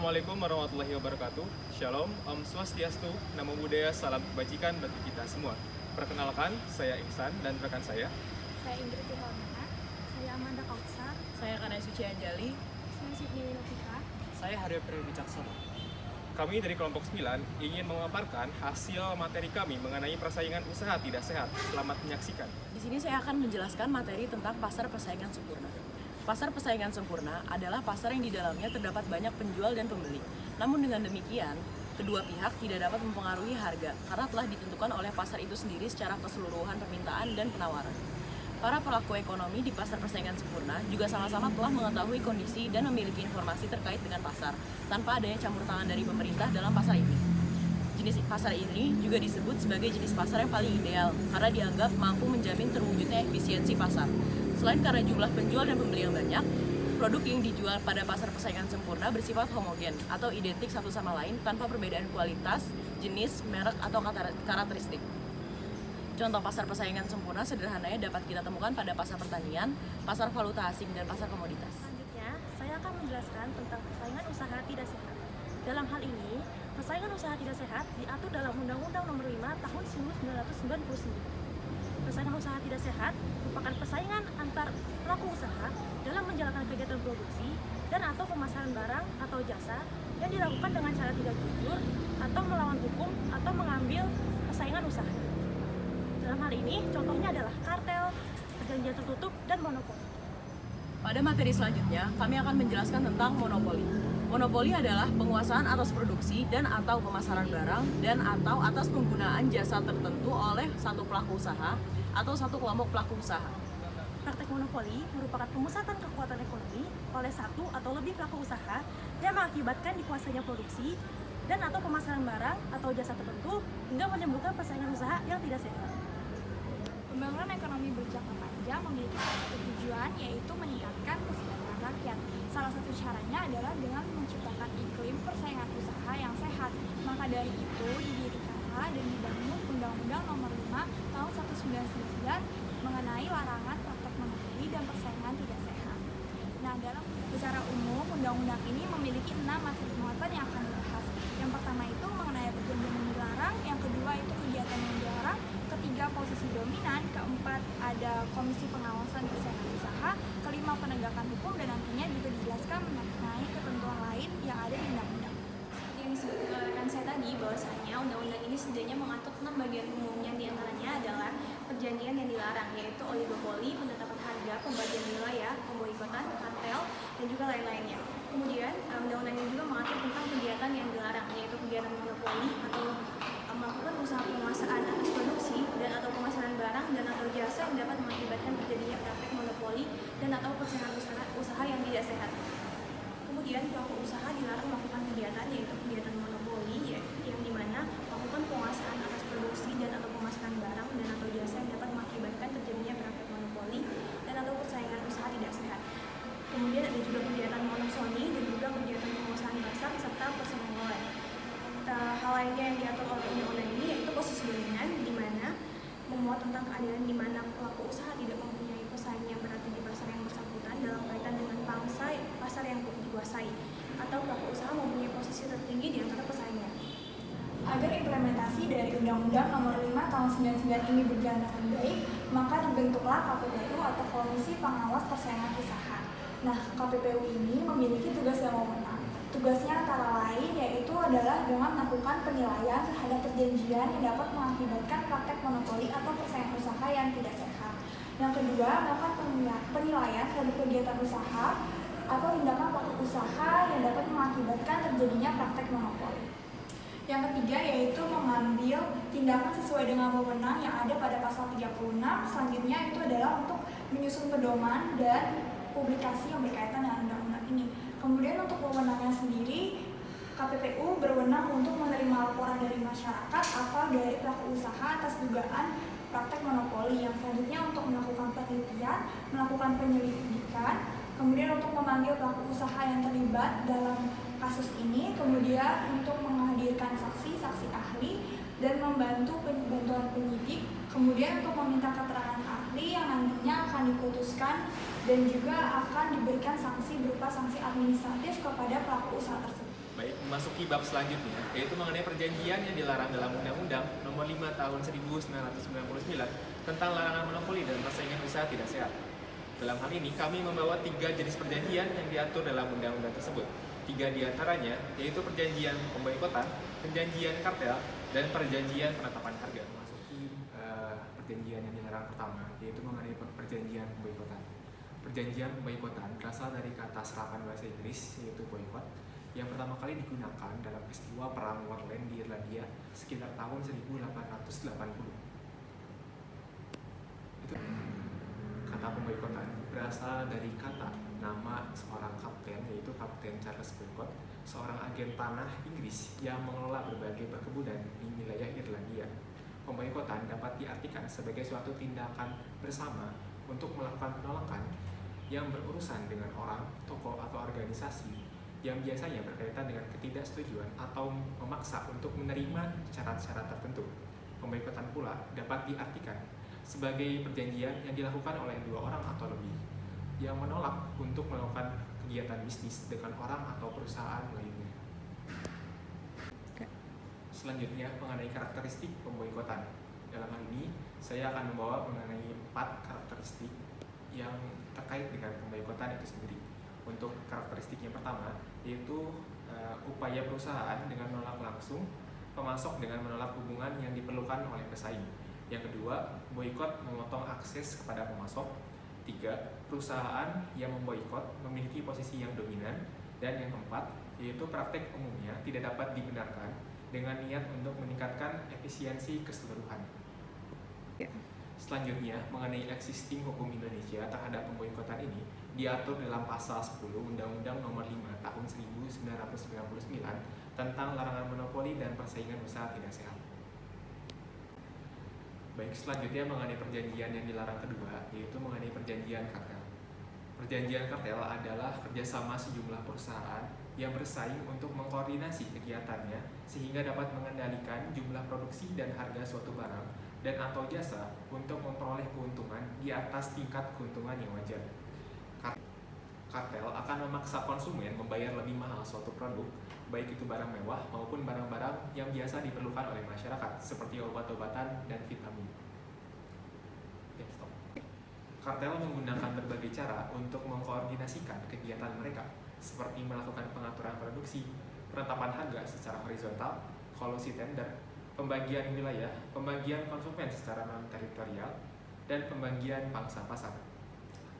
Assalamualaikum warahmatullahi wabarakatuh. Shalom, Om Swastiastu, Namo Buddhaya, salam kebajikan bagi kita semua. Perkenalkan, saya Ihsan dan rekan saya. Saya Indri Tiholmana. Saya Amanda Kautsar. Saya Kanai Suci Anjali. Saya Sydney Winovika. Saya Haryo Wicaksono. Kami dari kelompok 9 ingin memaparkan hasil materi kami mengenai persaingan usaha tidak sehat. Selamat menyaksikan. Di sini saya akan menjelaskan materi tentang pasar persaingan sempurna. Pasar persaingan sempurna adalah pasar yang di dalamnya terdapat banyak penjual dan pembeli. Namun dengan demikian, kedua pihak tidak dapat mempengaruhi harga karena telah ditentukan oleh pasar itu sendiri secara keseluruhan permintaan dan penawaran. Para pelaku ekonomi di pasar persaingan sempurna juga sama-sama telah mengetahui kondisi dan memiliki informasi terkait dengan pasar tanpa adanya campur tangan dari pemerintah dalam pasar ini. Jenis pasar ini juga disebut sebagai jenis pasar yang paling ideal karena dianggap mampu menjamin terwujudnya efisiensi pasar. Selain karena jumlah penjual dan pembeli yang banyak, produk yang dijual pada pasar persaingan sempurna bersifat homogen atau identik satu sama lain tanpa perbedaan kualitas, jenis, merek, atau karakteristik. Contoh pasar persaingan sempurna sederhananya dapat kita temukan pada pasar pertanian, pasar valuta asing, dan pasar komoditas. Selanjutnya, saya akan menjelaskan tentang persaingan usaha tidak sehat. Dalam hal ini, persaingan usaha tidak sehat diatur dalam Undang-Undang Nomor 5 Tahun 1999. Persaingan usaha tidak sehat merupakan persaingan antar pelaku usaha dalam menjalankan kegiatan produksi dan atau pemasaran barang atau jasa yang dilakukan dengan cara tidak jujur atau melawan hukum atau mengambil persaingan usaha. Dalam hal ini, contohnya adalah kartel, perjanjian tertutup, dan monopoli. Pada materi selanjutnya, kami akan menjelaskan tentang monopoli. Monopoli adalah penguasaan atas produksi dan atau pemasaran barang dan atau atas penggunaan jasa tertentu oleh satu pelaku usaha atau satu kelompok pelaku usaha. Praktek monopoli merupakan pemusatan kekuatan ekonomi oleh satu atau lebih pelaku usaha yang mengakibatkan dikuasainya produksi dan atau pemasaran barang atau jasa tertentu hingga menimbulkan persaingan usaha yang tidak sehat. Pembangunan ekonomi berjangka panjang memiliki salah satu tujuan, yaitu meningkatkan kesejahteraan rakyat. Salah satu caranya adalah dengan menciptakan iklim persaingan usaha yang sehat. Maka dari itu didirikanlah dan dibangun Undang-Undang Nomor 5 Tahun 1999 mengenai larangan praktek monopoli dan persaingan tidak sehat. Nah, secara umum Undang-Undang ini memiliki 6 materi muatan yang akan dibahas. Yang pertama itu mengenai perjanjian yang dilarang, yang kedua itu kegiatan yang dilarang, ketiga posisi dominan, keempat ada komisi pengawasan persaingan usaha, kelima penegakan hukum, dan nantinya juga dijelaskan mengenai ketentuan lain yang ada di undang-undang. Yang disebutkan oleh rekan saya tadi, bahwasanya undang-undang ini setidaknya mengatur 6 bagian umum yang diantaranya adalah perjanjian yang dilarang, yaitu oligopoli, penetapan harga, pembagian wilayah, pemboikotan, kartel, dan juga lain-lainnya. Kemudian undang-undang ini juga mengatur tentang kegiatan yang dilarang, yaitu kegiatan monopoli atau melakukan usaha penguasaan atas produksi dan atau pemasaran barang dan atau jasa yang dapat mengakibatkan terjadinya praktek monopoli dan atau persaingan usaha yang tidak sehat. Kemudian pelaku usaha dilarang melakukan kegiatan yaitu kegiatan monopoli yang dimana melakukan penguasaan atas produksi dan atau pemasaran barang dan atau jasa yang dapat mengakibatkan terjadinya praktek monopoli dan atau persaingan usaha tidak sehat. Kemudian ada juga kegiatan monopsoni dan juga kegiatan penguasaan pasar serta perseorangan. Hal lainnya yang diatur oleh undang-undang ini yaitu posisi dominan, di mana memuat tentang keadaan di mana pelaku usaha tidak mempunyai pesaing yang berarti di pasar yang bersangkutan dalam kaitan dengan pangsa pasar yang dikuasai, atau pelaku usaha mempunyai posisi tertinggi di antara pesaingnya. Agar implementasi dari Undang-Undang Nomor 5 Tahun 99 ini berjalan dengan baik, maka dibentuklah KPPU atau Komisi Pengawas Persaingan Usaha. Nah, KPPU ini memiliki tugas yang wewenang. Tugasnya antara lain yaitu adalah dengan melakukan penilaian terhadap perjanjian yang dapat mengakibatkan praktek monopoli atau persaingan usaha yang tidak sehat. Yang kedua, melakukan penilaian terhadap kegiatan usaha atau tindakan pelaku usaha yang dapat mengakibatkan terjadinya praktek monopoli. Yang ketiga yaitu mengambil tindakan sesuai dengan wewenang yang ada pada pasal 36. Selanjutnya itu adalah untuk menyusun pedoman dan publikasi yang berkaitan dengan undang-undang ini. Kemudian untuk wewenangnya sendiri, KPPU berwenang untuk menerima laporan dari masyarakat atau dari pelaku usaha atas dugaan praktek monopoli. Yang selanjutnya untuk melakukan penelitian, melakukan penyelidikan, kemudian untuk memanggil pelaku usaha yang terlibat dalam kasus ini, kemudian untuk menghadirkan saksi-saksi ahli dan membantu bantuan penyidik, kemudian untuk meminta keterangan ahli yang nantinya akan diputuskan dan juga akan diberikan sanksi berupa sanksi administratif kepada pelaku usaha tersebut. Baik, memasuki bab selanjutnya, yaitu mengenai perjanjian yang dilarang dalam Undang-Undang Nomor 5 Tahun 1999 tentang larangan monopoli dan persaingan usaha tidak sehat. Dalam hal ini, kami membawa 3 jenis perjanjian yang diatur dalam undang-undang tersebut. 3 diantaranya, yaitu perjanjian pemboikotan, perjanjian kartel, dan perjanjian penetapan harga. Memasuki perjanjian yang dilarang pertama, yaitu mengenai perjanjian pemboikotan. Perjanjian pemboikotan berasal dari kata serapan bahasa Inggris, yaitu boycott, yang pertama kali digunakan dalam peristiwa Perang Warland di Irlandia sekitar tahun 1880. Itu kata pemboikotan berasal dari kata nama seorang kapten, yaitu Kapten Charles Boycott, seorang agen tanah Inggris yang mengelola berbagai perkebunan di wilayah Irlandia. Pemboikotan dapat diartikan sebagai suatu tindakan bersama untuk melakukan penolakan yang berurusan dengan orang, tokoh, atau organisasi yang biasanya berkaitan dengan ketidaksetujuan atau memaksa untuk menerima syarat-syarat tertentu. Pemboikotan pula dapat diartikan sebagai perjanjian yang dilakukan oleh 2 orang atau lebih yang menolak untuk melakukan kegiatan bisnis dengan orang atau perusahaan lainnya. Selanjutnya mengenai karakteristik pemboikotan. Dalam hal ini, saya akan membawa mengenai 4 karakteristik yang terkait dengan pemboikotan itu sendiri. Untuk karakteristik yang pertama, yaitu upaya perusahaan dengan menolak langsung pemasok dengan menolak hubungan yang diperlukan oleh pesaing. Yang kedua, boikot memotong akses kepada pemasok. 3, perusahaan yang memboikot memiliki posisi yang dominan. Dan yang keempat, yaitu praktek umumnya tidak dapat dibenarkan dengan niat untuk meningkatkan efisiensi keseluruhan. Selanjutnya, mengenai existing hukum Indonesia terhadap pemboikotan ini diatur dalam pasal 10 Undang-Undang Nomor 5 Tahun 1999 tentang larangan monopoli dan persaingan usaha tidak sehat. Baik, selanjutnya mengenai perjanjian yang dilarang kedua, yaitu mengenai perjanjian kartel. Perjanjian kartel adalah kerjasama sejumlah perusahaan yang bersaing untuk mengkoordinasi kegiatannya sehingga dapat mengendalikan jumlah produksi dan harga suatu barang dan atau jasa untuk memperoleh keuntungan di atas tingkat keuntungan yang wajar. Kartel akan memaksa konsumen membayar lebih mahal suatu produk, baik itu barang mewah maupun barang-barang yang biasa diperlukan oleh masyarakat, seperti obat-obatan dan vitamin. Kartel menggunakan berbagai cara untuk mengkoordinasikan kegiatan mereka, seperti melakukan pengaturan produksi, penetapan harga secara horizontal, kolusi tender, pembagian wilayah, pembagian konsumen secara non-teritorial, dan pembagian pangsa pasar.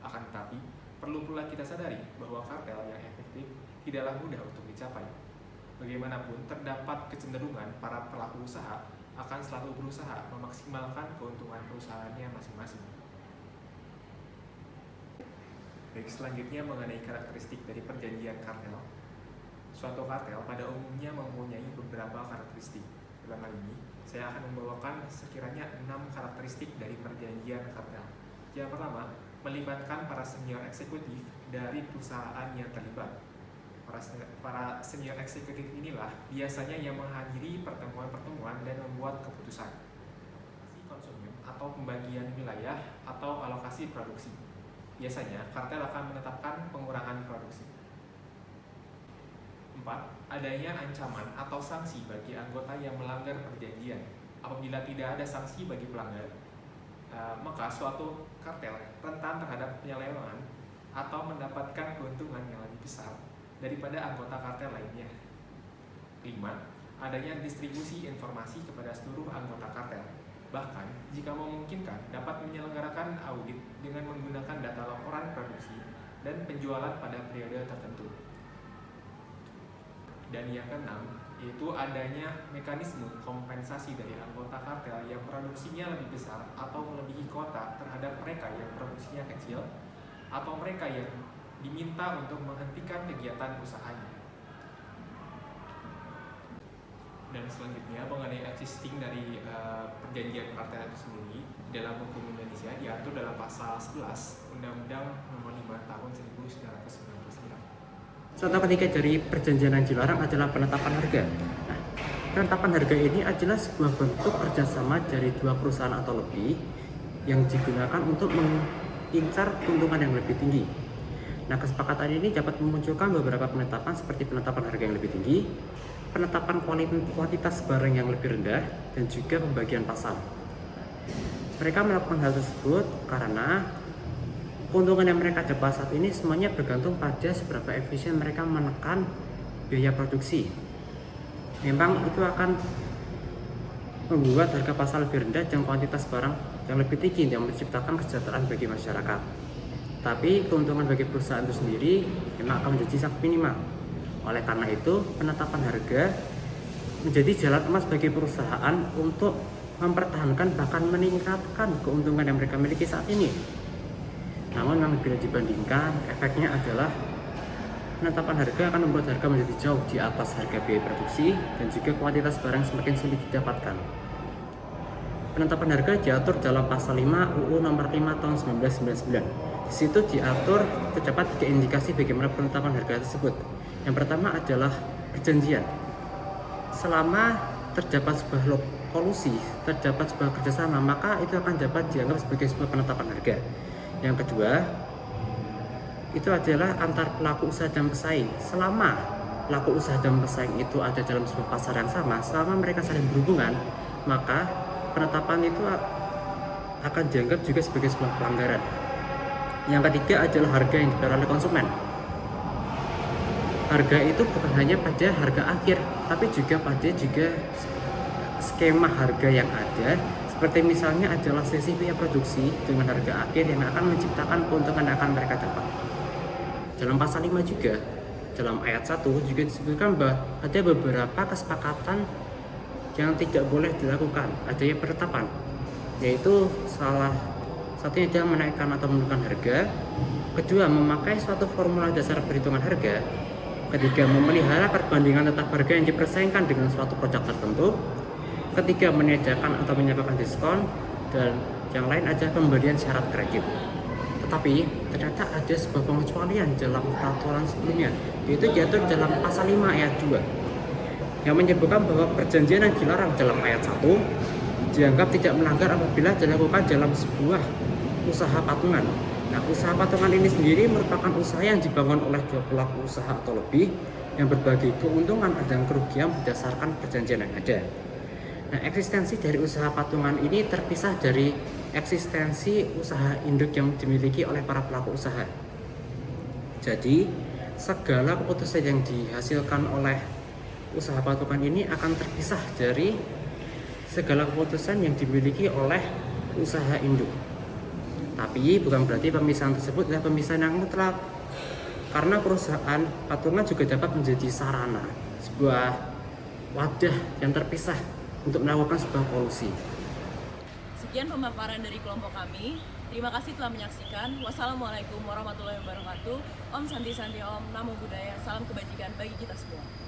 Akan tetapi, perlu pula kita sadari bahwa kartel yang efektif tidaklah mudah untuk dicapai. Bagaimanapun, terdapat kecenderungan para pelaku usaha akan selalu berusaha memaksimalkan keuntungan perusahaannya masing-masing. Baik, selanjutnya mengenai karakteristik dari perjanjian kartel. Suatu kartel pada umumnya mempunyai beberapa karakteristik. Dalam hal ini, saya akan membawakan sekiranya 6 karakteristik dari perjanjian kartel. Yang pertama, melibatkan para senior eksekutif dari perusahaan yang terlibat. Para senior eksekutif inilah biasanya yang menghadiri pertemuan-pertemuan dan membuat keputusan. Konsumen atau pembagian wilayah atau alokasi produksi. Biasanya, kartel akan menetapkan pengurangan produksi. 4. Adanya ancaman atau sanksi bagi anggota yang melanggar perjanjian. Apabila tidak ada sanksi bagi pelanggar, maka suatu kartel rentan terhadap penyelewengan atau mendapatkan keuntungan yang lebih besar daripada anggota kartel lainnya. 5. Adanya distribusi informasi kepada seluruh anggota kartel. Bahkan, jika memungkinkan, dapat menyelenggarakan audit dengan menggunakan data laporan produksi dan penjualan pada periode tertentu. Dan yang keenam, yaitu adanya mekanisme kompensasi dari anggota kartel yang produksinya lebih besar atau melebihi kuota terhadap mereka yang produksinya kecil atau mereka yang diminta untuk menghentikan kegiatan usahanya. Dan selanjutnya mengenai existing dari perjanjian kartel itu sendiri dalam hukum Indonesia diatur dalam pasal 11 Undang-Undang Nomor 5 Tahun 1999. Contoh ketiga dari perjanjian yang dilarang adalah penetapan harga. Nah, penetapan harga ini adalah sebuah bentuk kerjasama dari 2 perusahaan atau lebih yang digunakan untuk mengincar keuntungan yang lebih tinggi. Nah, kesepakatan ini dapat memunculkan beberapa penetapan seperti penetapan harga yang lebih tinggi, penetapan kuantitas barang yang lebih rendah, dan juga pembagian pasar. Mereka melakukan hal tersebut karena keuntungan yang mereka dapat saat ini semuanya bergantung pada seberapa efisien mereka menekan biaya produksi. Memang itu akan membuat harga pasar lebih rendah dan kuantitas barang yang lebih tinggi yang menciptakan kesejahteraan bagi masyarakat. Tapi keuntungan bagi perusahaan itu sendiri memang akan menjadi sangat minimal. Oleh karena itu, penetapan harga menjadi jalan emas bagi perusahaan untuk mempertahankan bahkan meningkatkan keuntungan yang mereka miliki saat ini. Namun memang bila dibandingkan, efeknya adalah penetapan harga akan membuat harga menjadi jauh di atas harga biaya produksi dan juga kuantitas barang semakin sulit didapatkan. Penetapan harga diatur dalam pasal 5 UU nomor 5 tahun 1999. Di situ diatur terdapat 3 indikasi bagaimana penetapan harga tersebut. Yang pertama adalah perjanjian. Selama terdapat sebuah kolusi, terdapat sebuah kerjasama, maka itu akan dapat dianggap sebagai sebuah penetapan harga. Yang kedua, itu adalah antar pelaku usaha dan pesaing. Selama pelaku usaha dan pesaing itu ada dalam sebuah pasar yang sama, selama mereka saling berhubungan, maka penetapan itu akan dianggap juga sebagai sebuah pelanggaran. Yang ketiga adalah harga yang dibayar oleh konsumen. Harga itu bukan hanya pada harga akhir, tapi juga pada skema harga yang ada, seperti misalnya adalah selisih biaya produksi dengan harga akhir yang akan menciptakan keuntungan yang akan mereka dapat. Dalam pasal 5 juga, dalam ayat 1 juga disebutkan bahwa ada beberapa kesepakatan yang tidak boleh dilakukan, adanya penetapan, yaitu salah satunya adalah menaikkan atau menurunkan harga, kedua memakai suatu formula dasar perhitungan harga, ketiga memelihara perbandingan tetap harga yang dipersaingkan dengan suatu produk tertentu, ketiga menyediakan atau menyampaikan diskon, dan yang lain adalah pemberian syarat kredit. Tetapi ternyata ada sebuah pengecualian dalam peraturan sebelumnya, yaitu diatur dalam pasal 5 ayat 2 yang menyebutkan bahwa perjanjian yang dilarang dalam ayat 1 dianggap tidak melanggar apabila dilakukan dalam sebuah usaha patungan. Nah, usaha patungan ini sendiri merupakan usaha yang dibangun oleh dua pelaku usaha atau lebih yang berbagi keuntungan dan kerugian berdasarkan perjanjian yang ada. Nah, eksistensi dari usaha patungan ini terpisah dari eksistensi usaha induk yang dimiliki oleh para pelaku usaha. Jadi, segala keputusan yang dihasilkan oleh usaha patungan ini akan terpisah dari segala keputusan yang dimiliki oleh usaha induk. Tapi bukan berarti pemisahan tersebut adalah pemisahan yang mutlak, karena perusahaan patungan juga dapat menjadi sarana, sebuah wadah yang terpisah untuk melakukan sebuah kolusi. Sekian pemaparan dari kelompok kami. Terima kasih telah menyaksikan. Wassalamualaikum warahmatullahi wabarakatuh. Om Santi Santi Om, Namo Buddhaya, salam kebajikan bagi kita semua.